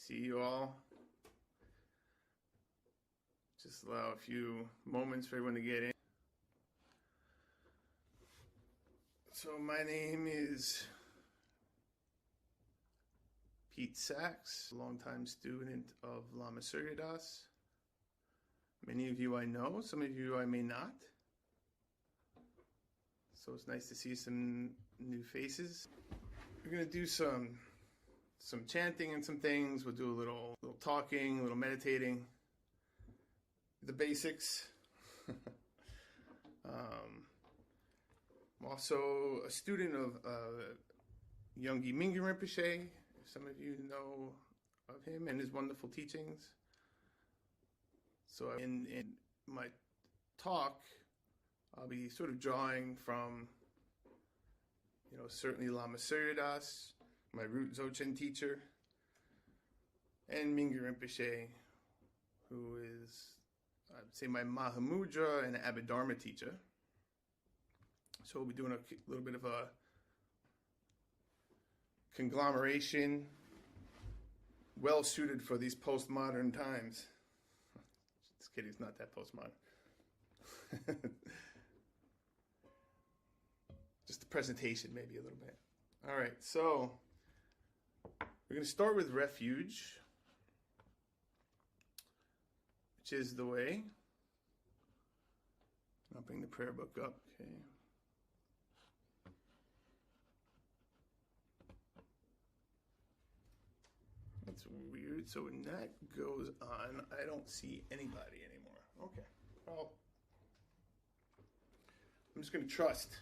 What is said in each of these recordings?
see you all. Just allow a few moments for everyone to get in. So my name is Pete Sachs, longtime student of Lama Surya Das. Many of you I know, some of you I may not. So it's nice to see some new faces. We're going to do some chanting and some things. We'll do a little talking, a little meditating. The basics. I'm also a student of Yongey Mingyur Rinpoche. Some of you know of him and his wonderful teachings. So in my talk, I'll be sort of drawing from, certainly Lama Surya Das, my root Dzogchen teacher, and Mingyur Rinpoche, who is, I'd say, my Mahamudra and Abhidharma teacher. So we'll be doing a little bit of a conglomeration, well suited for these postmodern times. Just kidding, it's not that postmodern. Just the presentation, maybe a little bit. All right, so we're going to start with refuge, which is the way. I'll bring the prayer book up. Okay. That's weird. So when that goes on, I don't see anybody anymore. Okay. Well, I'm just going to trust.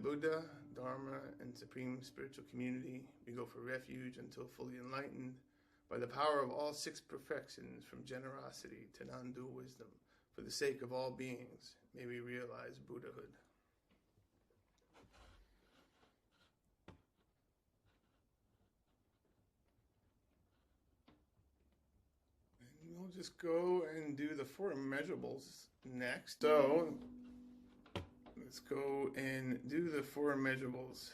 Buddha, Dharma, and Supreme Spiritual Community, we go for refuge until fully enlightened by the power of all six perfections, from generosity to non-dual wisdom. For the sake of all beings, may we realize Buddhahood. And we'll just go and do the four immeasurables next. So let's go and do the four immeasurables.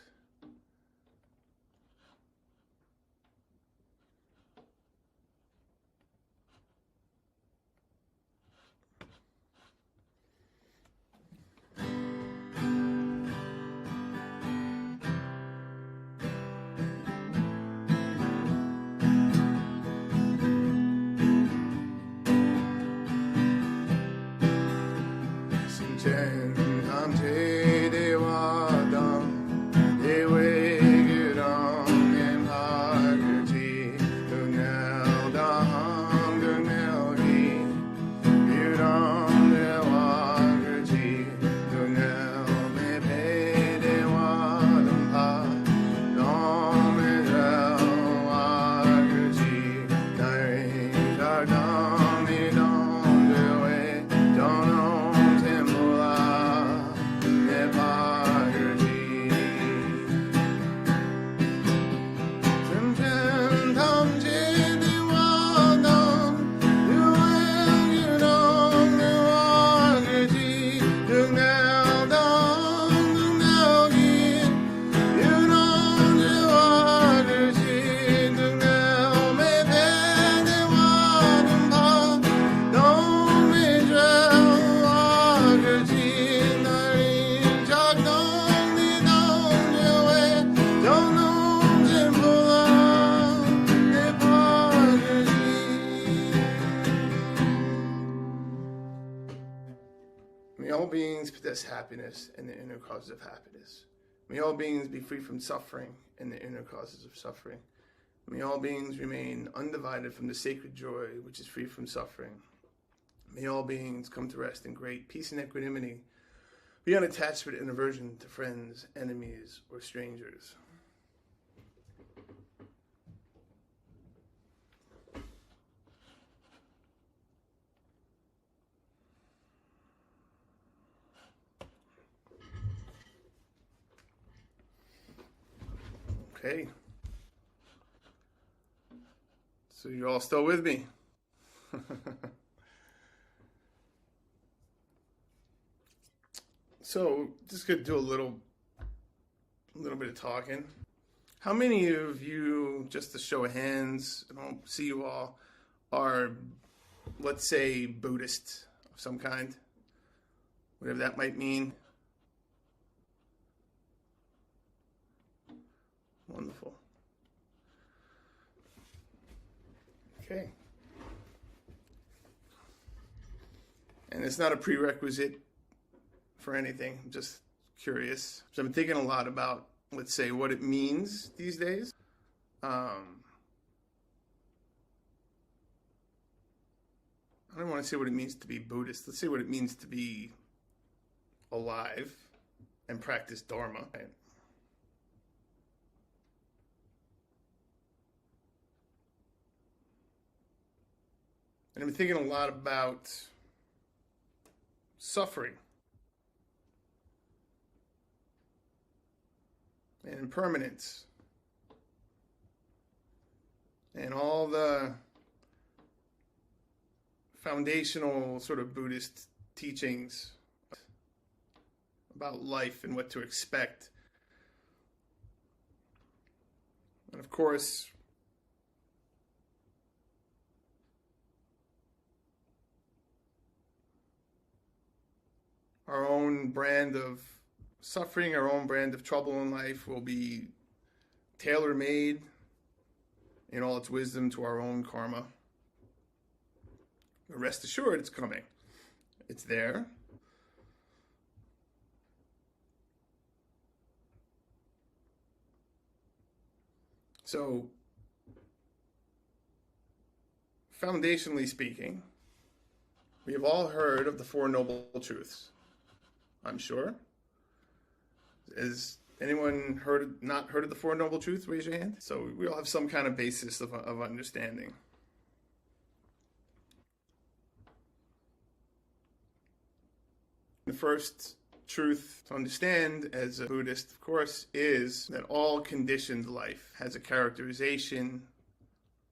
Sinchen Namche Dewa Dam manifest happiness and the inner causes of happiness. May all beings be free from suffering and the inner causes of suffering. May all beings remain undivided from the sacred joy which is free from suffering. May all beings come to rest in great peace and equanimity, beyond attachment and aversion to friends, enemies, or strangers. Okay. So you're all still with me? So just gonna do a little bit of talking. How many of you, just a show of hands, I don't see you all, are, let's say, Buddhist of some kind? Whatever that might mean. Wonderful. Okay. And it's not a prerequisite for anything. I'm just curious. So I've been thinking a lot about, let's say, what it means these days. I don't want to say what it means to be Buddhist. Let's say what it means to be alive and practice Dharma. Right? And I've been thinking a lot about suffering and impermanence and all the foundational sort of Buddhist teachings about life and what to expect. And of course, our own brand of suffering, our own brand of trouble in life will be tailor-made in all its wisdom to our own karma. But rest assured, it's coming. It's there. So, foundationally speaking, we have all heard of the Four Noble Truths, I'm sure. Has anyone not heard of the Four Noble Truths? Raise your hand. So we all have some kind of basis of understanding. The first truth to understand as a Buddhist, of course, is that all conditioned life has a characterization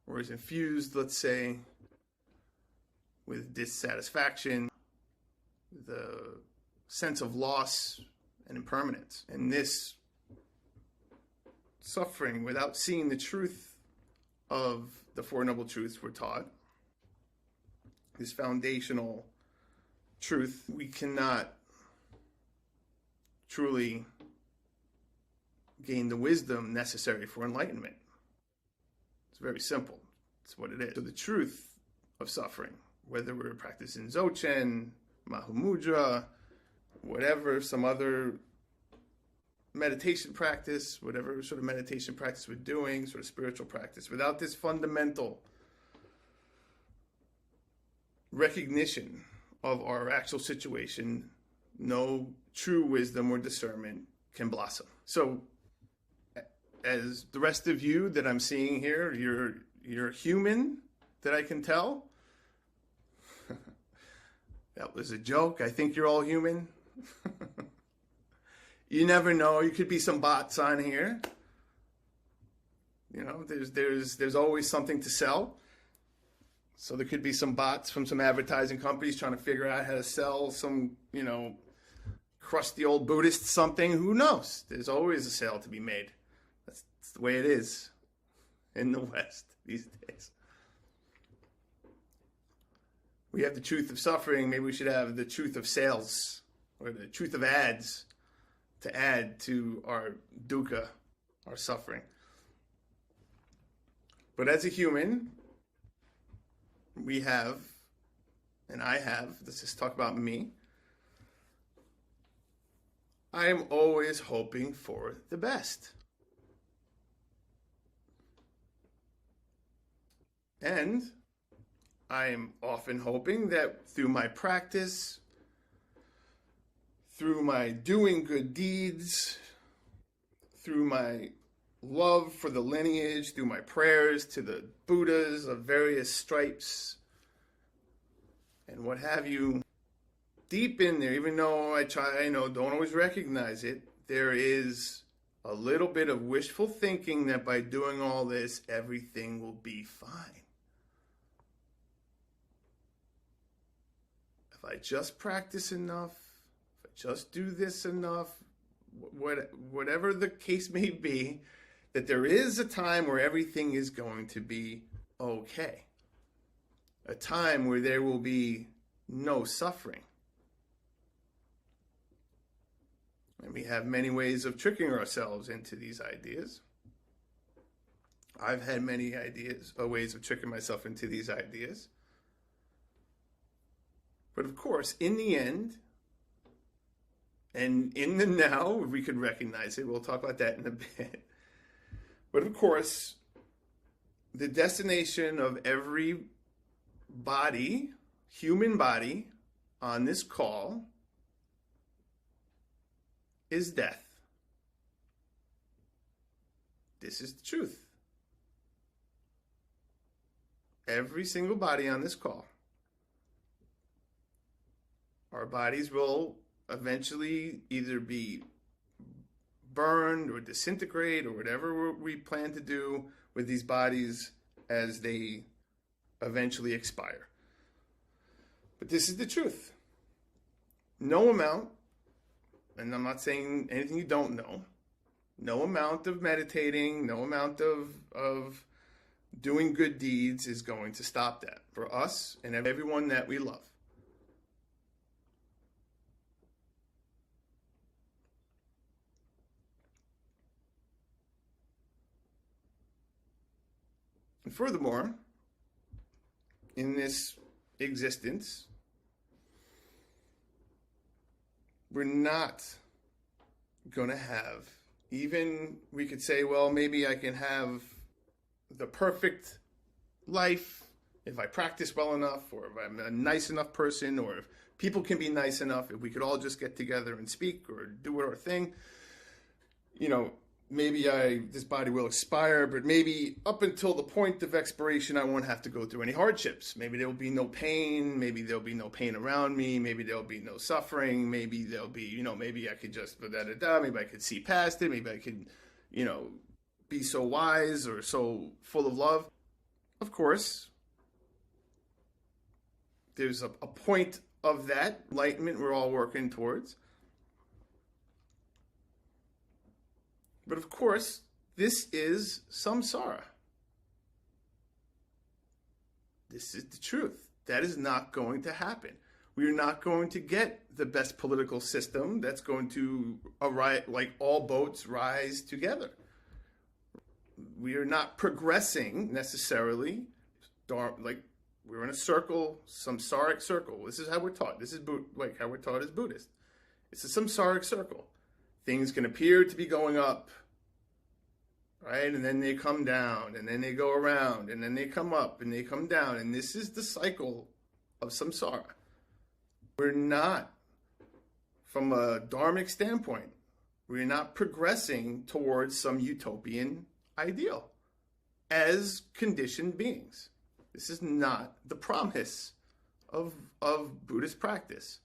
or is infused, let's say, with dissatisfaction, the sense of loss and impermanence. And this suffering, without seeing the truth of the Four Noble Truths we're taught, this foundational truth, we cannot truly gain the wisdom necessary for enlightenment. It's very simple. It's what it is. So the truth of suffering, whether we're practicing Dzogchen, Mahamudra, whatever, some other meditation practice, whatever sort of meditation practice we're doing, sort of spiritual practice, without this fundamental recognition of our actual situation, no true wisdom or discernment can blossom. So, as the rest of you that I'm seeing here, you're human, that I can tell. That was a joke. I think you're all human. You never know. You could be some bots on here. You know, there's always something to sell. So there could be some bots from some advertising companies trying to figure out how to sell some, crusty old Buddhist something. Who knows? There's always a sale to be made. That's the way it is in the West these days. We have the truth of suffering. Maybe we should have the truth of sales or the truth of ads to add to our dukkha, our suffering. But as a human, we have, and I have, let's just talk about me, I am always hoping for the best. And I am often hoping that through my practice, through my doing good deeds, through my love for the lineage, through my prayers to the Buddhas of various stripes and what have you, deep in there, even though don't always recognize it, there is a little bit of wishful thinking that by doing all this, everything will be fine. If I just practice enough, if I just do this enough, whatever the case may be, that there is a time where everything is going to be okay. A time where there will be no suffering. And we have many ways of tricking ourselves into these ideas. I've had many ways of tricking myself into these ideas. But of course, in the end, and in the now, we could recognize it. We'll talk about that in a bit. But of course, the destination of every body, human body, on this call is death. This is the truth. Every single body on this call. Our bodies will eventually either be burned or disintegrate or whatever we plan to do with these bodies as they eventually expire. But this is the truth. No amount, and I'm not saying anything you don't know, no amount of meditating, no amount of doing good deeds is going to stop that for us and everyone that we love. And furthermore, in this existence, we're not going to have, even we could say, well, maybe I can have the perfect life if I practice well enough, or if I'm a nice enough person, or if people can be nice enough, if we could all just get together and speak or do our thing. Maybe this body will expire, but maybe up until the point of expiration, I won't have to go through any hardships. Maybe there will be no pain. Maybe there'll be no pain around me. Maybe there'll be no suffering. Maybe there'll be, maybe I could just, maybe I could see past it. Maybe I could, be so wise or so full of love. Of course, there's a point of that enlightenment we're all working towards. But of course, this is samsara. This is the truth. That is not going to happen. We are not going to get the best political system that's going to arrive, like all boats rise together. We are not progressing necessarily, like we're in a circle, samsaric circle. This is how we're taught. This is like how we're taught as Buddhists. It's a samsaric circle. Things can appear to be going up, right? And then they come down, and then they go around, and then they come up, and they come down. And this is the cycle of samsara. We're not, from a dharmic standpoint, we're not progressing towards some utopian ideal as conditioned beings. This is not the promise of Buddhist practice.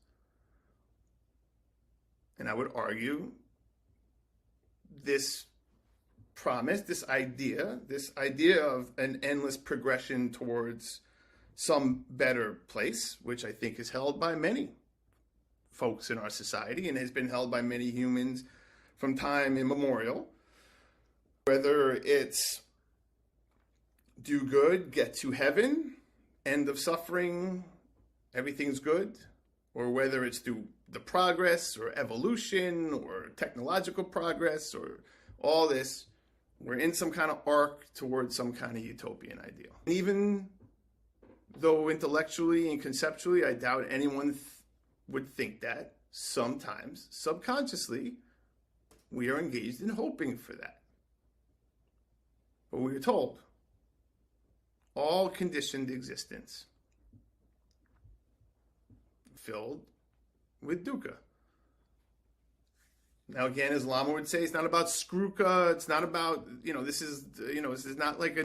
And I would argue this promise, this idea of an endless progression towards some better place, which I think is held by many folks in our society and has been held by many humans from time immemorial, whether it's do good, get to heaven, end of suffering, everything's good, or whether it's through the progress or evolution or technological progress or all this, we're in some kind of arc towards some kind of utopian ideal. And even though intellectually and conceptually, I doubt anyone would think that, sometimes, subconsciously, we are engaged in hoping for that. But we are told all conditioned existence filled with dukkha. Now, again, as Lama would say, it's not about skruka. It's not about, this is not like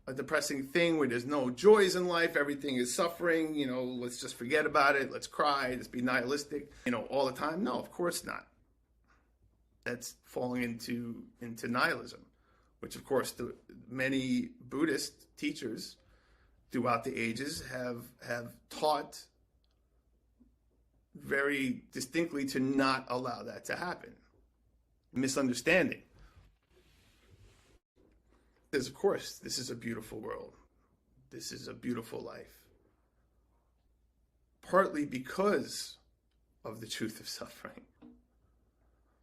a depressing thing where there's no joys in life. Everything is suffering. Let's just forget about it. Let's cry. Let's be nihilistic, all the time. No, of course not. That's falling into nihilism, which, of course, many Buddhist teachers throughout the ages have taught very distinctly to not allow that to happen. Misunderstanding. Because, of course, this is a beautiful world. This is a beautiful life. Partly because of the truth of suffering.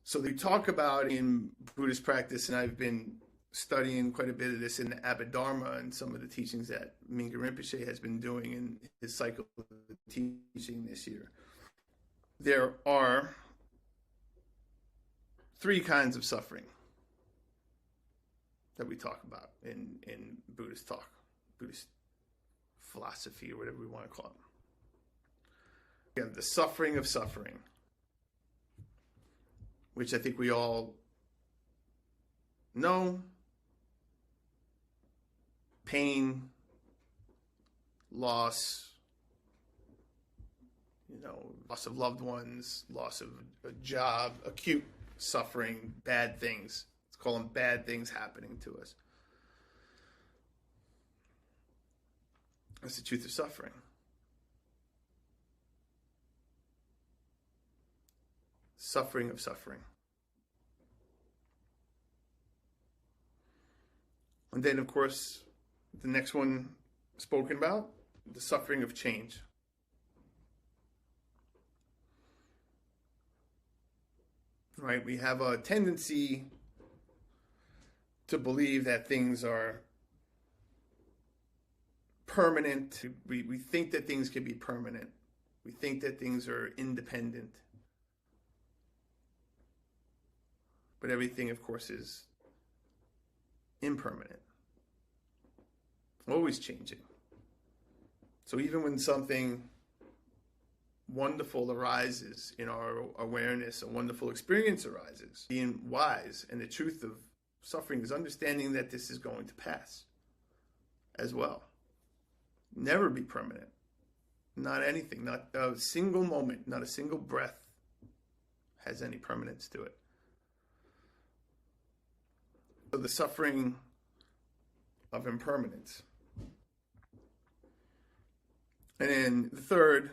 So they talk about in Buddhist practice, and I've been studying quite a bit of this in the Abhidharma and some of the teachings that Mingyur Rinpoche has been doing in his cycle of teaching this year. There are 3 kinds of suffering that we talk about in Buddhist talk, Buddhist philosophy, or whatever we want to call it. Again, the suffering of suffering, which I think we all know. Pain, loss, loss of loved ones, loss of a job, acute suffering, bad things. Let's call them bad things happening to us. That's the truth of suffering. Suffering of suffering. And then, of course, the next one spoken about, the suffering of change. Right? We have a tendency to believe that things are permanent. We think that things can be permanent. We think that things are independent. But everything, of course, is impermanent. Always changing. So even when something wonderful arises in our awareness, a wonderful experience arises, being wise, and the truth of suffering is understanding that this is going to pass as well. Never be permanent. Not anything, not a single moment, not a single breath has any permanence to it. So the suffering of impermanence. And then the third,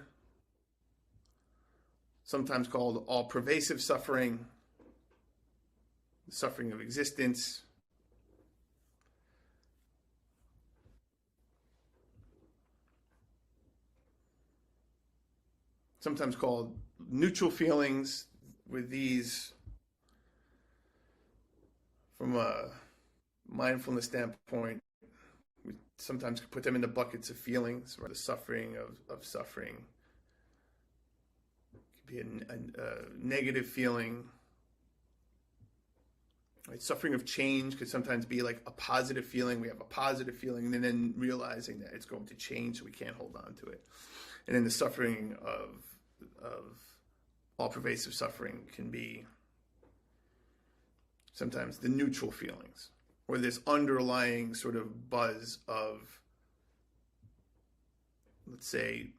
sometimes called all-pervasive suffering, the suffering of existence. Sometimes called neutral feelings, with these, from a mindfulness standpoint, we sometimes put them in the buckets of feelings, or the suffering of suffering. It could be a negative feeling. Right? Suffering of change could sometimes be like a positive feeling. We have a positive feeling, and then realizing that it's going to change, so we can't hold on to it. And then the suffering of all-pervasive suffering can be sometimes the neutral feelings, or this underlying sort of buzz of, let's say,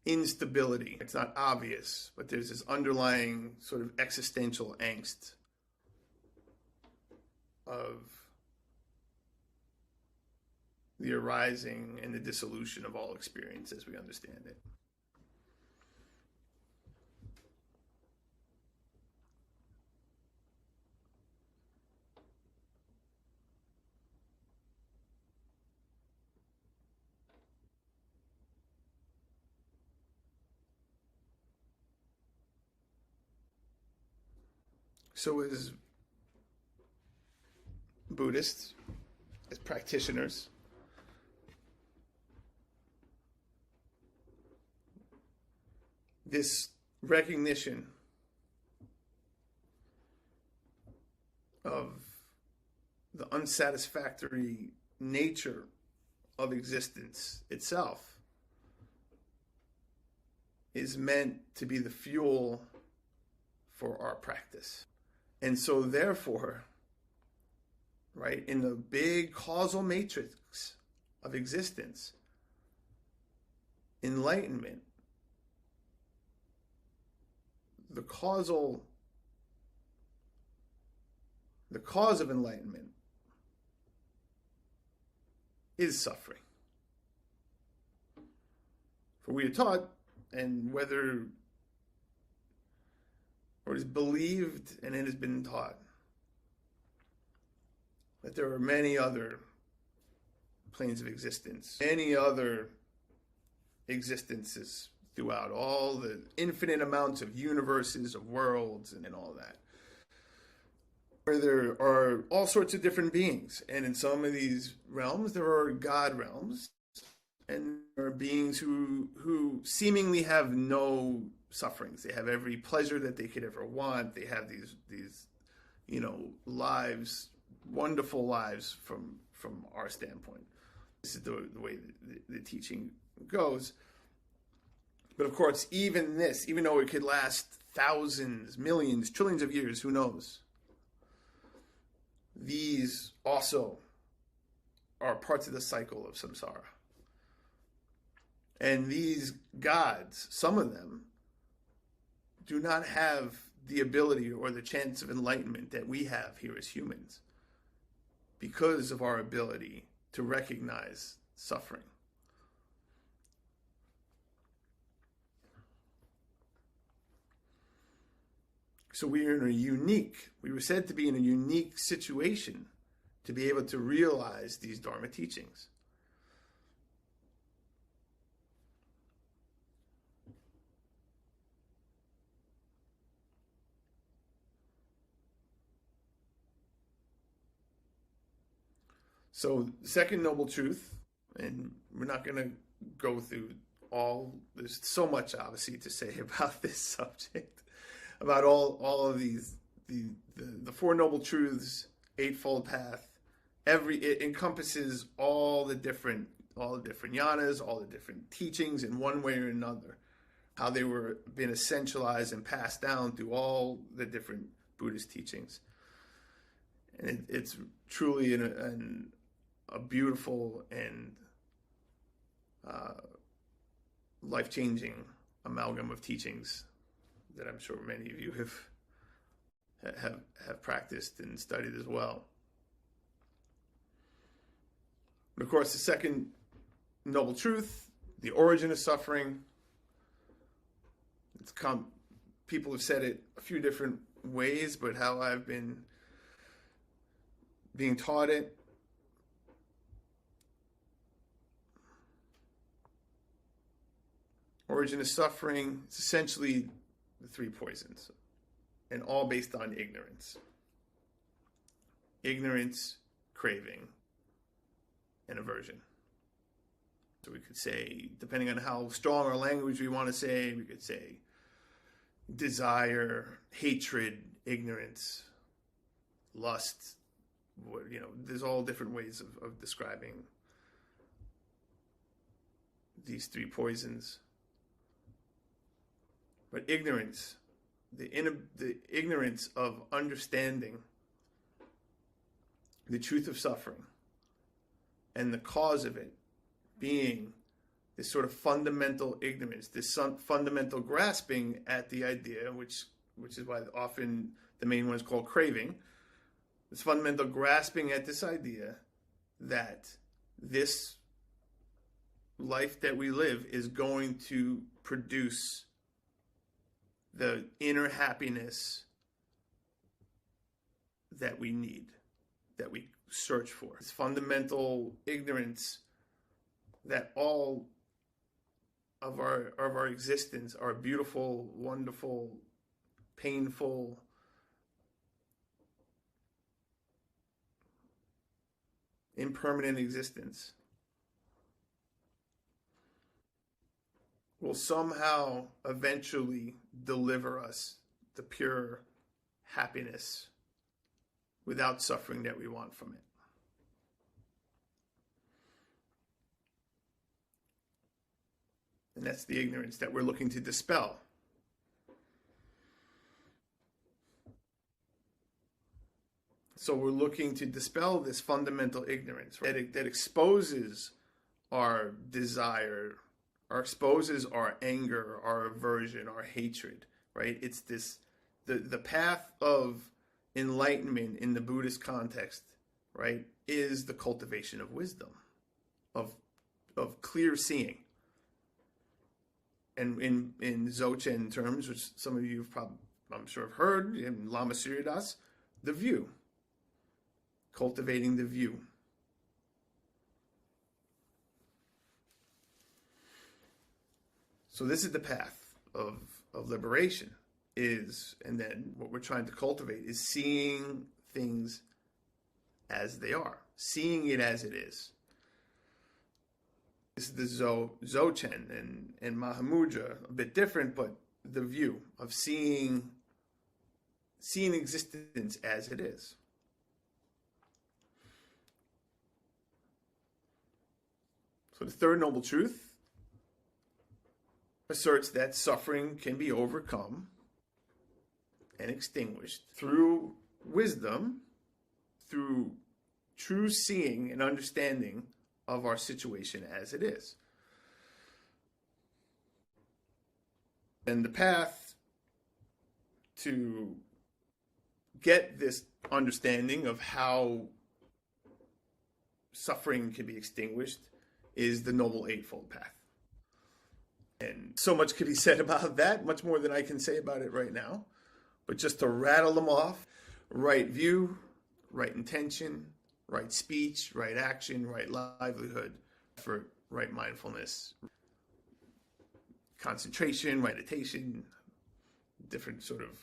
instability. It's not obvious, but there's this underlying sort of existential angst of the arising and the dissolution of all experience as we understand it. So as Buddhists, as practitioners, this recognition of the unsatisfactory nature of existence itself is meant to be the fuel for our practice. And so therefore, right, in the big causal matrix of existence, enlightenment, the cause of enlightenment is suffering. For we are taught, and whether or it is believed and it has been taught, that there are many other planes of existence, many other existences throughout all the infinite amounts of universes, of worlds, and all that, where there are all sorts of different beings. And in some of these realms, there are God realms, and there are beings who seemingly have no sufferings. They have every pleasure that they could ever want. They have these lives, wonderful lives from our standpoint. This is the way the teaching goes. But of course, even though it could last thousands, millions, trillions of years, who knows? These also are parts of the cycle of samsara. And these gods, some of them, do not have the ability or the chance of enlightenment that we have here as humans because of our ability to recognize suffering. So we were said to be in a unique situation to be able to realize these Dharma teachings. So, the second noble truth, and we're not going to go through there's so much obviously to say about this subject, about all of these, the Four Noble Truths, Eightfold Path. It encompasses all the different jhanas, all the different teachings in one way or another, how they were being essentialized and passed down through all the different Buddhist teachings. And it's truly a beautiful and life-changing amalgam of teachings that I'm sure many of you have practiced and studied as well. But of course, the second noble truth, the origin of suffering, people have said it a few different ways, but how I've been being taught it, origin of suffering is essentially the three poisons, and all based on ignorance. Ignorance, craving, and aversion. So we could say, depending on how strong our language we want to say, we could say desire, hatred, ignorance, lust. There's all different ways of describing these three poisons. But ignorance, the ignorance of understanding the truth of suffering and the cause of it being this sort of fundamental ignorance, this fundamental grasping at the idea, which is why often the main one is called craving, this fundamental grasping at this idea that this life that we live is going to produce the inner happiness that we need, that we search for. It's fundamental ignorance that all of our existence, our beautiful, wonderful, painful, impermanent existence will somehow eventually deliver us the pure happiness without suffering that we want from it. And that's the ignorance that we're looking to dispel. So we're looking to dispel this fundamental ignorance, right? that exposes our desire, or exposes our anger, our aversion, our hatred, right? It's this, the path of enlightenment in the Buddhist context, right, is the cultivation of wisdom, of clear seeing. And in Dzogchen terms, which some of you have probably, I'm sure, have heard, in Lama Surya Das, the view. Cultivating the view. So this is the path of liberation, and then what we're trying to cultivate is seeing things as they are, seeing it as it is. This is the Dzogchen and Mahamudra, a bit different, but the view of seeing existence as it is. So the third noble truth asserts that suffering can be overcome and extinguished through wisdom, through true seeing and understanding of our situation as it is. And the path to get this understanding of how suffering can be extinguished is the Noble Eightfold Path. And so much could be said about that, much more than I can say about it right now. But just to rattle them off: right view, right intention, right speech, right action, right livelihood, effort, right mindfulness, concentration, right attention, different sort of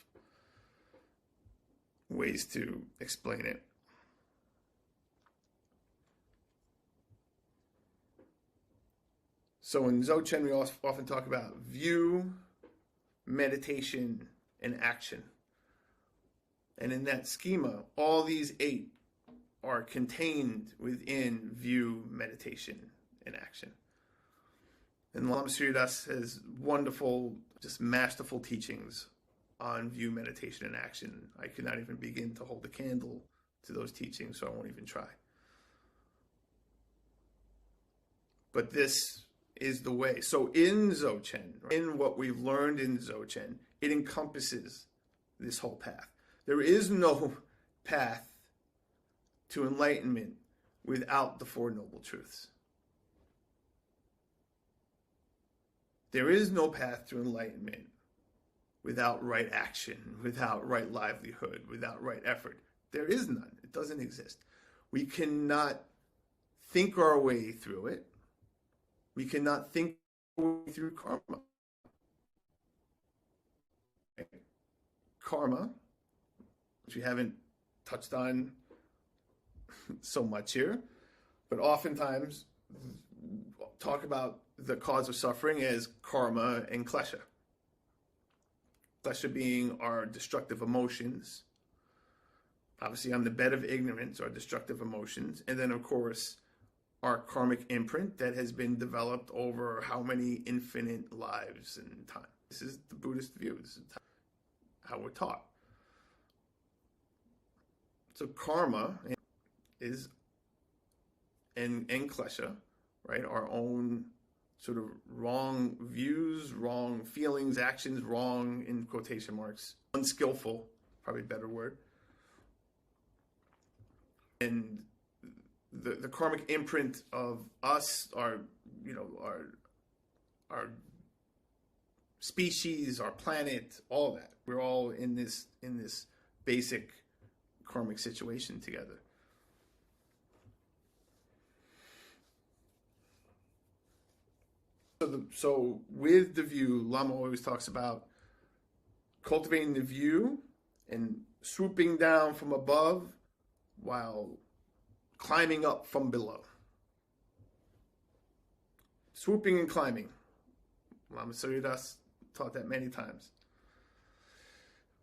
ways to explain it. So in Dzogchen, we often talk about view, meditation, and action. And in that schema, all these 8 are contained within view, meditation, and action. And Lama Surya Das has wonderful, just masterful teachings on view, meditation, and action. I could not even begin to hold a candle to those teachings, so I won't even try. But this is the way. So in Dzogchen, in what we've learned in Dzogchen, it encompasses this whole path. There is no path to enlightenment without the Four Noble Truths. There is no path to enlightenment without right action, without right livelihood, without right effort. There is none. It doesn't exist. We cannot think our way through it. We cannot think our way through karma. Karma, which we haven't touched on so much here, but oftentimes talk about the cause of suffering as karma and klesha. Klesha being our destructive emotions. Obviously, on the bed of ignorance, our destructive emotions. And then, of course, our karmic imprint that has been developed over how many infinite lives and time. This is the Buddhist view. This is how we're taught. So karma is, and klesha, right, our own sort of wrong views, wrong feelings, actions, wrong in quotation marks, unskillful, probably a better word. And the karmic imprint of us, our species, our planet, all that. We're all in this basic karmic situation together. So with the view, Lama always talks about cultivating the view and swooping down from above while climbing up from below. Swooping and climbing. Lama Surya Das taught that many times.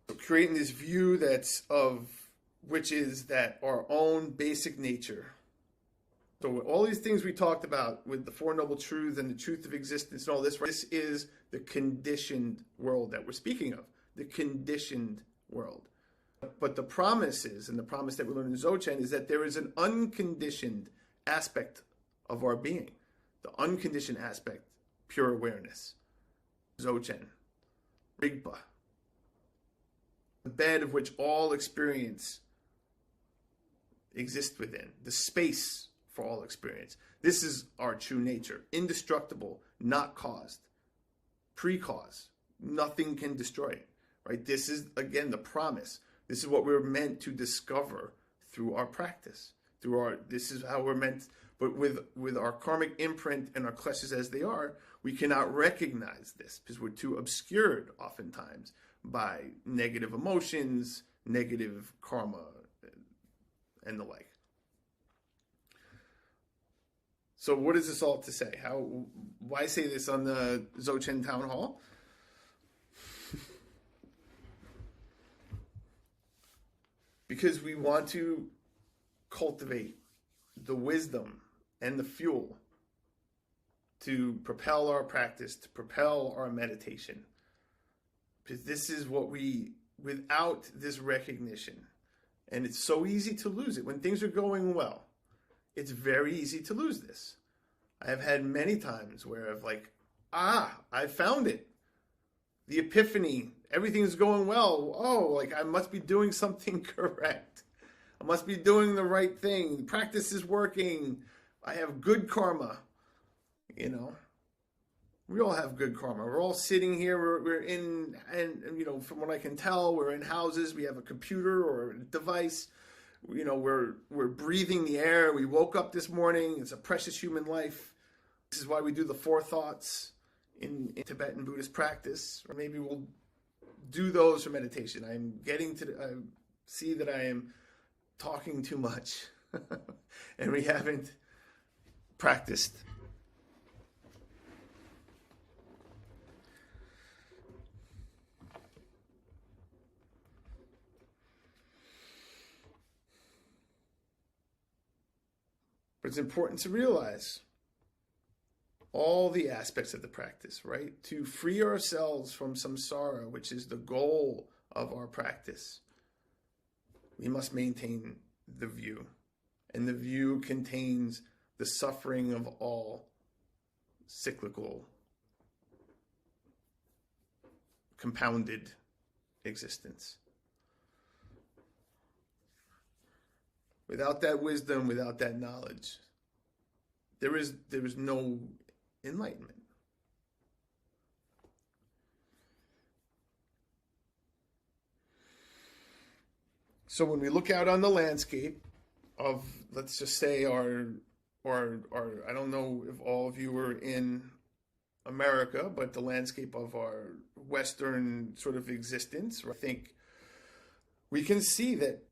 So creating this view which is that our own basic nature. So all these things we talked about with the Four Noble Truths and the truth of existence and all this, right? This is the conditioned world that we're speaking of, the conditioned world. But the promise is, and the promise that we learn in Dzogchen, is that there is an unconditioned aspect of our being. The unconditioned aspect, pure awareness. Dzogchen, Rigpa, the bed of which all experience exists within, the space for all experience. This is our true nature, indestructible, not caused, pre-cause. Nothing can destroy it, right? This is, again, the promise. This is what we're meant to discover through our practice. This is how we're meant, but with our karmic imprint and our kleshas as they are, we cannot recognize this because we're too obscured oftentimes by negative emotions, negative karma, and the like. So what is this all to say? Why say this on the Dzogchen Town Hall? Because we want to cultivate the wisdom and the fuel to propel our practice, to propel our meditation. Because this is what without this recognition, and it's so easy to lose it. When things are going well, it's very easy to lose this. I have had many times where I found it. The epiphany, everything's going well. Oh, I must be doing something correct. I must be doing the right thing. The practice is working. I have good karma. We all have good karma. We're all sitting here. We're in, and from what I can tell, we're in houses. We have a computer or a device. We're breathing the air. We woke up this morning. It's a precious human life. This is why we do the four thoughts in Tibetan Buddhist practice. Or maybe we'll do those for meditation. I see that I am talking too much and we haven't practiced. But it's important to realize all the aspects of the practice, right? To free ourselves from samsara, which is the goal of our practice, we must maintain the view. And the view contains the suffering of all cyclical, compounded existence. Without that wisdom, without that knowledge, there is no enlightenment. So when we look out on the landscape of, let's just say, our I don't know if all of you are in America, but the landscape of our Western sort of existence, I think we can see that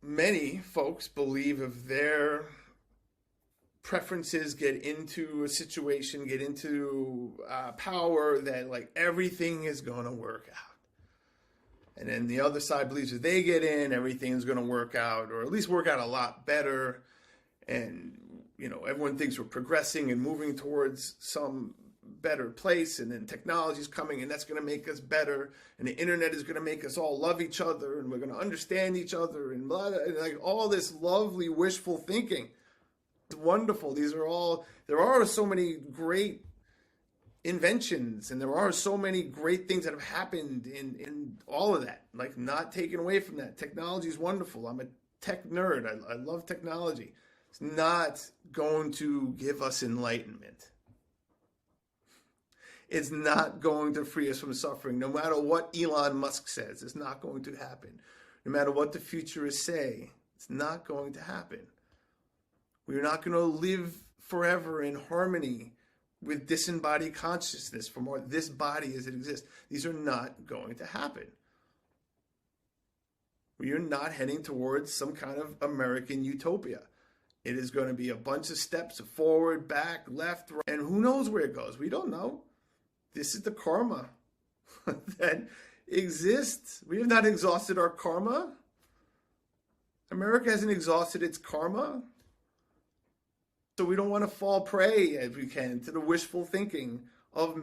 many folks believe if their preferences get into a situation, get into power, that everything is going to work out. And then the other side believes if they get in, everything's going to work out, or at least work out a lot better. And, everyone thinks we're progressing and moving towards some better place, and then technology is coming, and that's going to make us better, and the internet is going to make us all love each other, and we're going to understand each other, and blah, blah, all this lovely wishful thinking. It's wonderful. There are so many great inventions, and there are so many great things that have happened in all of that, not taken away from that. Technology is wonderful. I'm a tech nerd. I love technology. It's not going to give us enlightenment. It's not going to free us from suffering. No matter what Elon Musk says, it's not going to happen. No matter what the futurists say, it's not going to happen. We're not going to live forever in harmony with disembodied consciousness from this body as it exists. These are not going to happen. We are not heading towards some kind of American utopia. It is going to be a bunch of steps forward, back, left, right, and who knows where it goes. We don't know. This is the karma that exists. We have not exhausted our karma. America hasn't exhausted its karma. So we don't want to fall prey, as we can, to the wishful thinking of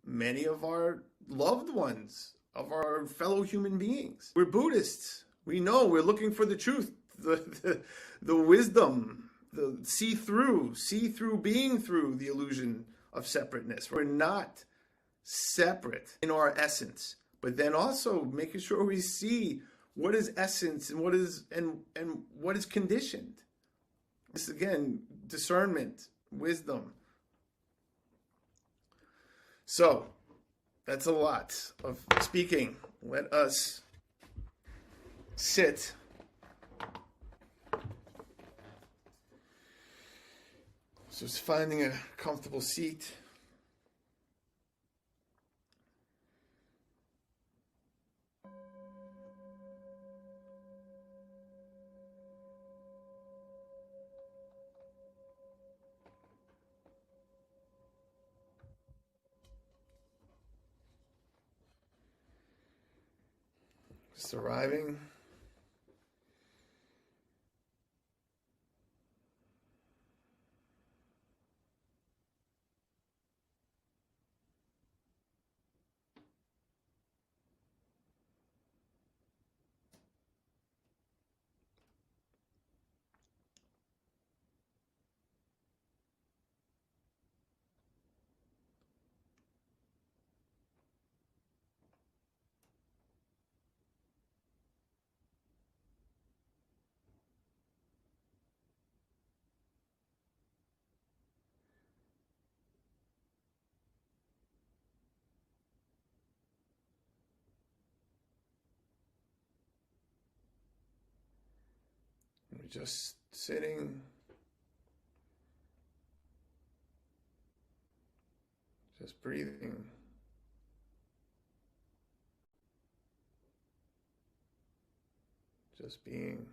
many of our loved ones, of our fellow human beings. We're Buddhists. We know we're looking for the truth, the wisdom, the see through being through the illusion of separateness. We're not separate in our essence, but then also making sure we see what is essence and what is conditioned. This again, discernment, wisdom. So that's a lot of speaking. Let us sit. So it's finding a comfortable seat. Just arriving. We're just sitting, just breathing, just being.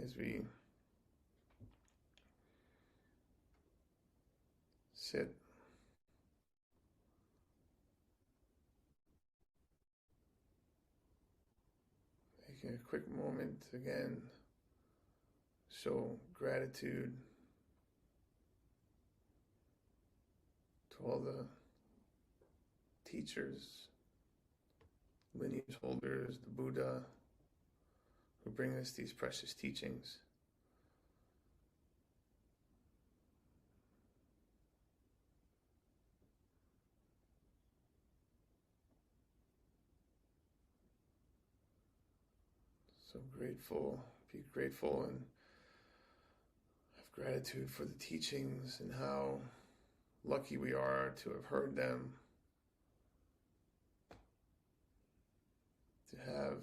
As we sit, taking a quick moment again, show gratitude to all the teachers, lineage holders, the Buddha, who bring us these precious teachings. So grateful, be grateful and have gratitude for the teachings and how lucky we are to have heard them, to have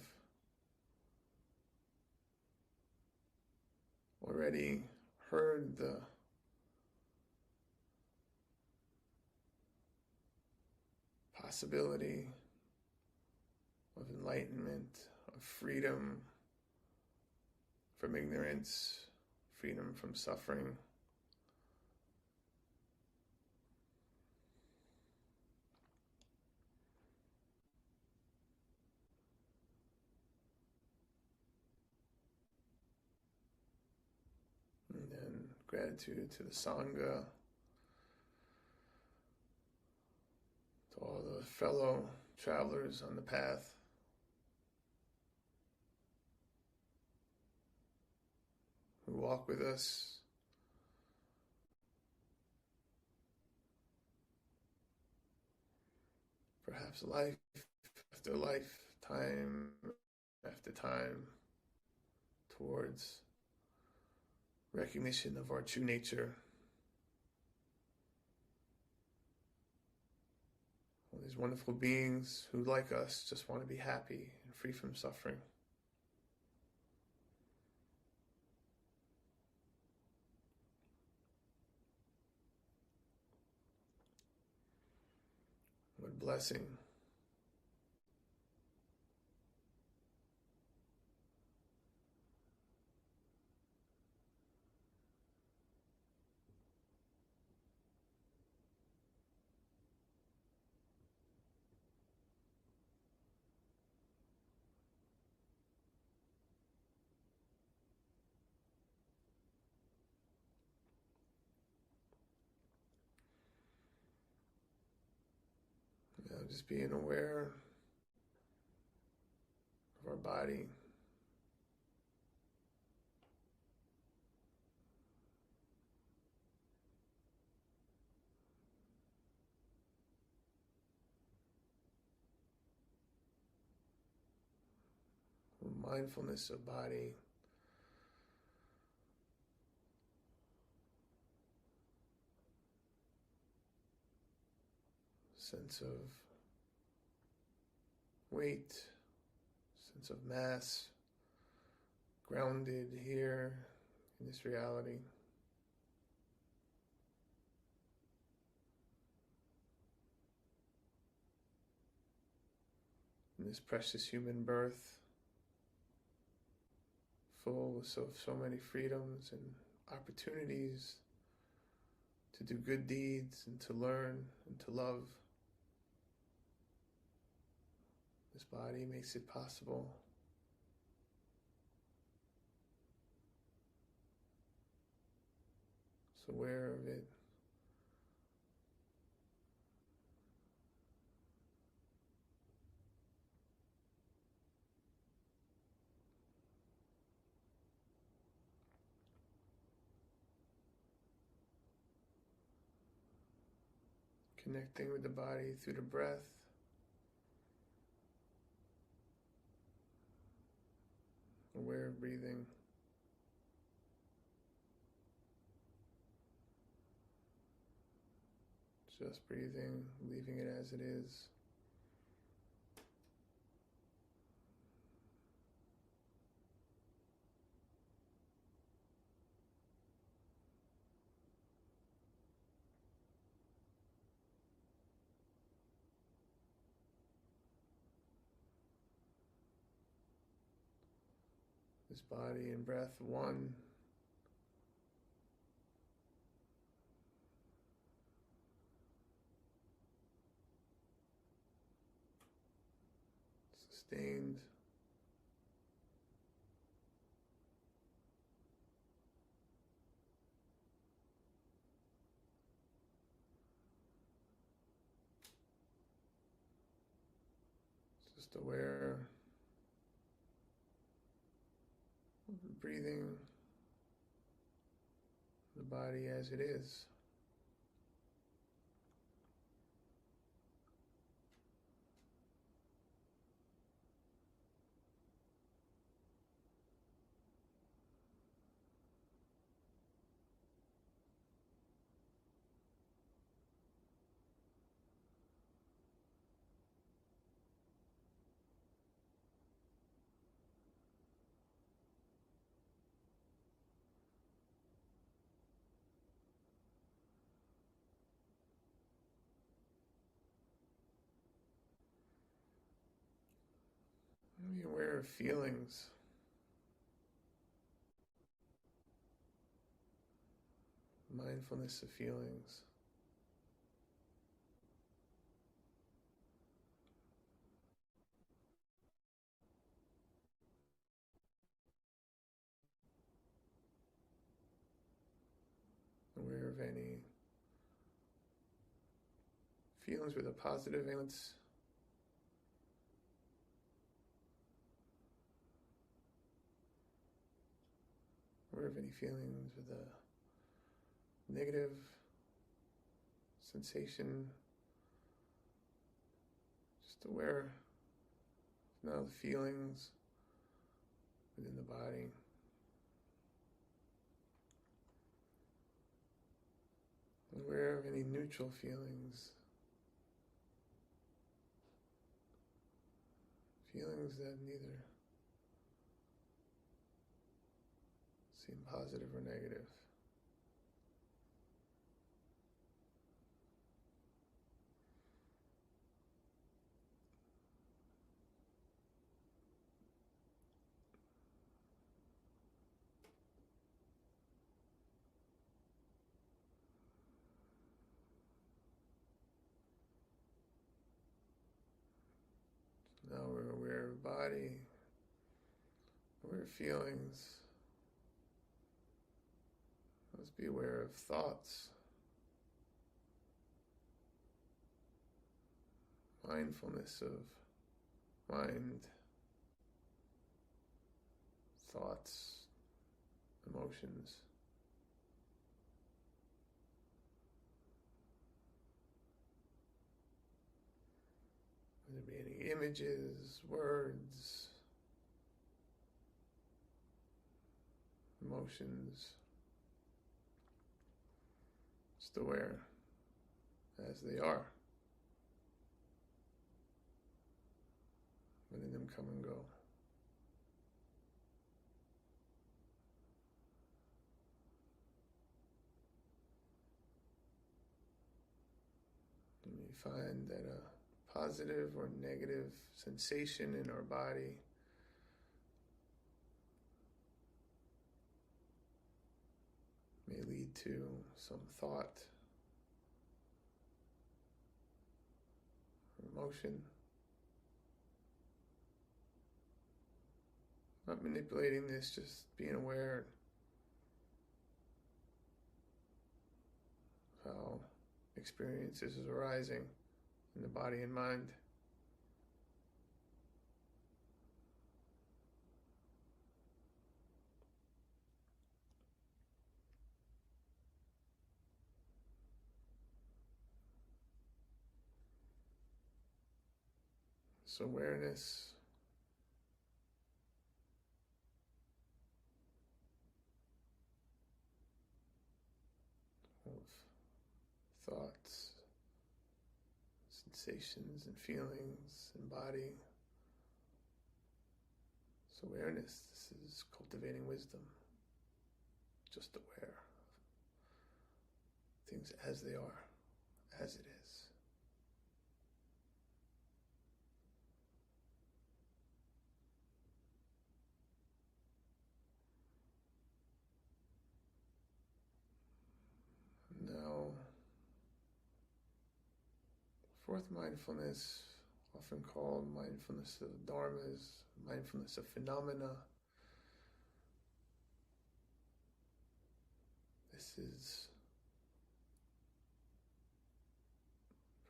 already heard the possibility of enlightenment, of freedom from ignorance, freedom from suffering. And then gratitude to the Sangha, to all the fellow travelers on the path. Who walk with us. Perhaps life after life, time after time, towards recognition of our true nature. All these wonderful beings who, like us, just want to be happy and free from suffering. blessing. Just being aware of our body. Mindfulness of body. Sense of weight, sense of mass, grounded here in this reality. In this precious human birth, full of so many freedoms and opportunities to do good deeds and to learn and to love. This body makes it possible. So aware of it. Connecting with the body through the breath. Aware of breathing. Just breathing, leaving it as it is. This body and breath one. Sustained. Just aware of breathing the body as it is. Be aware of feelings. Mindfulness of feelings. Aware of any feelings with a positive valence. Aware of any feelings with a negative sensation. Just aware of now the feelings within the body. Aware of any neutral feelings. Feelings that neither seem positive or negative. feelings. Let's be aware of thoughts. Mindfulness of mind, thoughts, emotions. Whether there be any images, words, emotions, just aware as they are, letting them come and go. And we find that a positive or negative sensation in our body may lead to some thought or emotion. Not manipulating this, just being aware of how experiences is arising in the body and mind. This awareness of thoughts, sensations and feelings and body. This awareness, this is cultivating wisdom. Just aware of things as they are, as it is. Now, fourth mindfulness, often called mindfulness of dharmas, mindfulness of phenomena. This is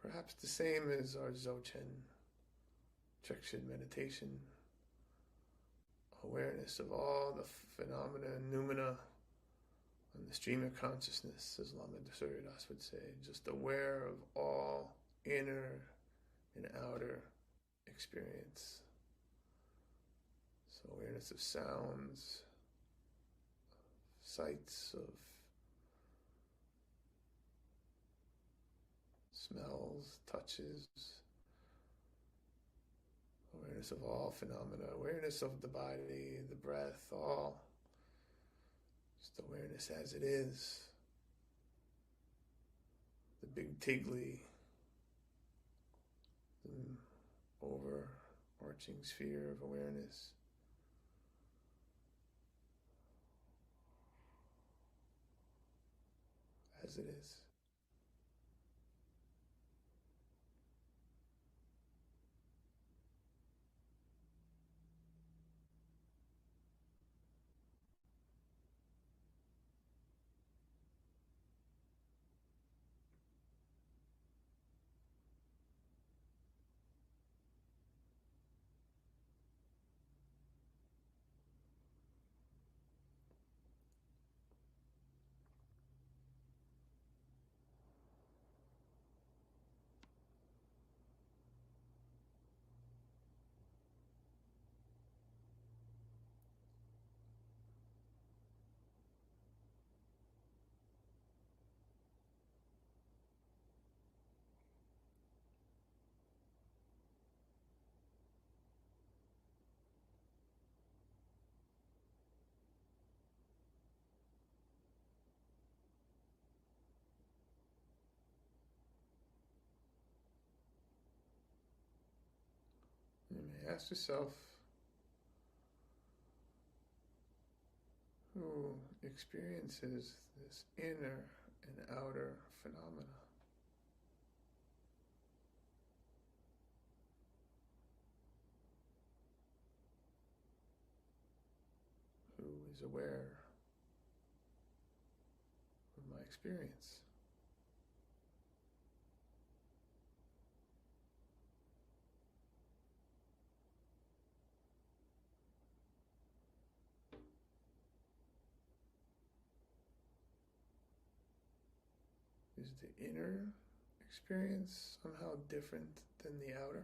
perhaps the same as our Dzogchen, Trekchö meditation, awareness of all the phenomena and noumena on the stream of consciousness, as Lama Surya Das would say, just aware of all inner and outer experience. So awareness of sounds, sights, of smells, touches, awareness of all phenomena, awareness of the body, the breath, all. Just awareness as it is. The big Tigli, the overarching sphere of awareness. As it is. You may ask yourself, who experiences this inner and outer phenomena? is aware of my experience. Is the inner experience somehow different than the outer?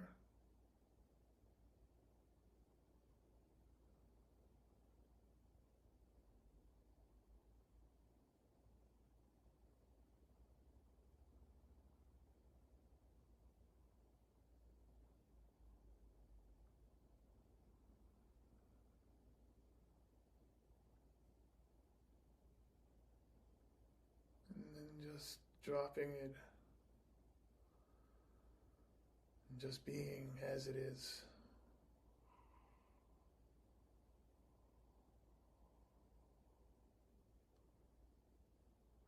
And then just dropping it, and just being as it is.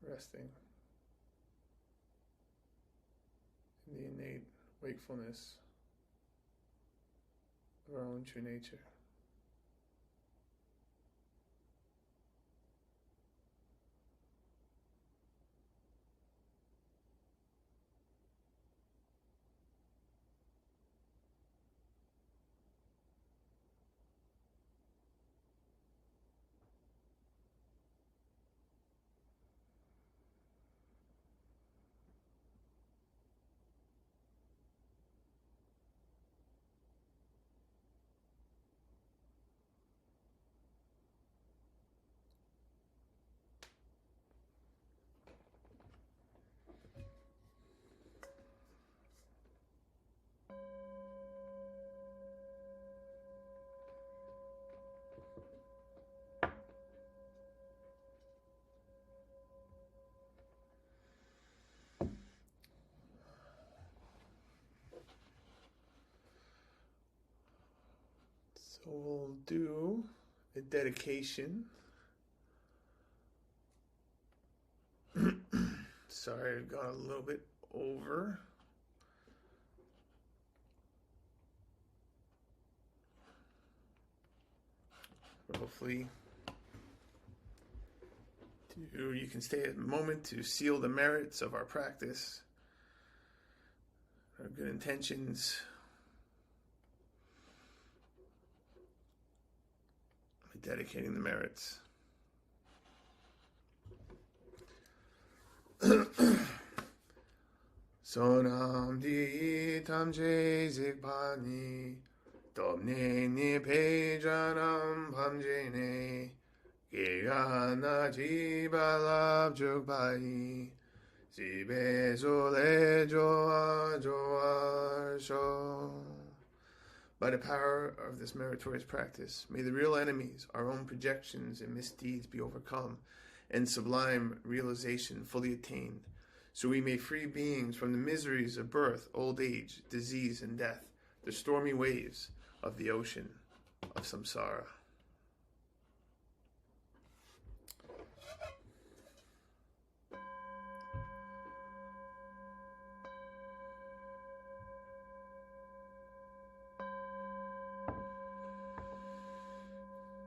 Resting in the innate wakefulness of our own true nature. So we'll do a dedication. Sorry, I've gone a little bit over. Hopefully, you can stay a moment to seal the merits of our practice, our good intentions, by dedicating the merits. Sonam di tam je zikpani, domne ni pejanam pamjene, giyana jibalab jukpai, zibe zole joa joa sho. By the power of this meritorious practice, may the real enemies, our own projections and misdeeds, be overcome, and sublime realization fully attained, so we may free beings from the miseries of birth, old age, disease, and death, the stormy waves of the ocean of samsara.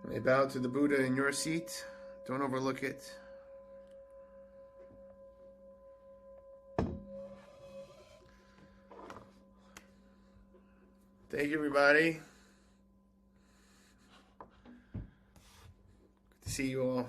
May bow to the Buddha in your seat. Don't overlook it. Thank you, everybody. Good to see you all.